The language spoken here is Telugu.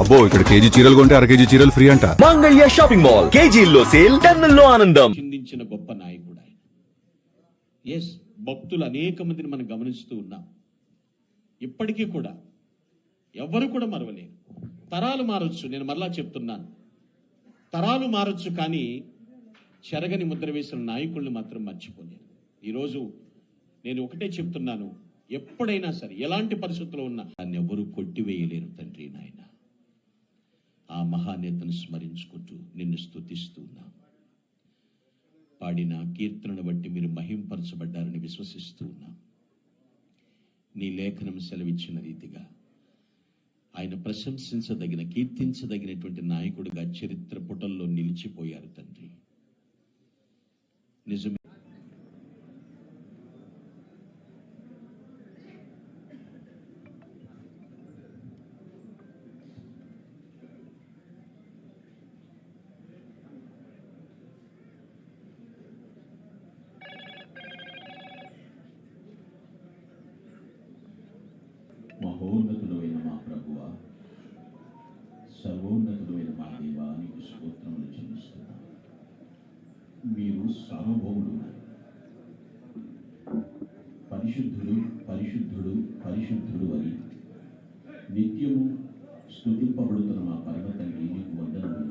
అబ్బో ఇక్కడ కేజీ చీరలు కొంటే అర కేజీ చీరలు ఫ్రీ అంట. మంగళ్య షాపింగ్ మాల్, కేజీల్లో సేల్, టన్నుల్లో ఆనందం. చిందించిన గొప్ప నాయకుడు ఆయన. ఎస్, భక్తులు అనేక మందిని మనం గమనిస్తూ ఉన్నాం. ఇప్పటికీ కూడా ఎవరు కూడా మరవలేరు. తరాలు మారొచ్చు, నేను మరలా చెప్తున్నాను, తరాలు మారొచ్చు, కానీ చెరగని ముద్ర వేసిన నాయకుల్ని మాత్రం మర్చిపోలేరు. ఈరోజు నేను ఒకటే చెప్తున్నాను, ఎప్పుడైనా సరే ఎలాంటి పరిస్థితుల్లో ఉన్నా దాన్ని ఎవరు కొట్టివేయలేరు తండ్రి నాయన. ఆ మహానేతను స్మరించుకుంటూ నిన్ను స్తుతిస్తూ ఉన్నాం. పాడిన కీర్తనను బట్టి మీరు మహింపరచబడ్డారని విశ్వసిస్తూ ఉన్నాం. నీ లేఖనం సెలవిచ్చిన రీతిగా ఆయన ప్రశంసించదగిన, కీర్తించదగినటువంటి నాయకుడిగా చరిత్ర పుటల్లో నిలిచిపోయారు తండ్రి. నిజమే. మహోన్నతుడైన మా ప్రభువ, సర్వోన్నతుడైన మా దేవా, నీకు స్తోత్రములు చెల్లిస్తున్నాం. మీరు సార్వభౌముడు, పరిశుద్ధుడు పరిశుద్ధుడు పరిశుద్ధుడు అని నిత్యము స్తుతింపబడుతున్న మా పరమ తండ్రి, నీకు వందనములు.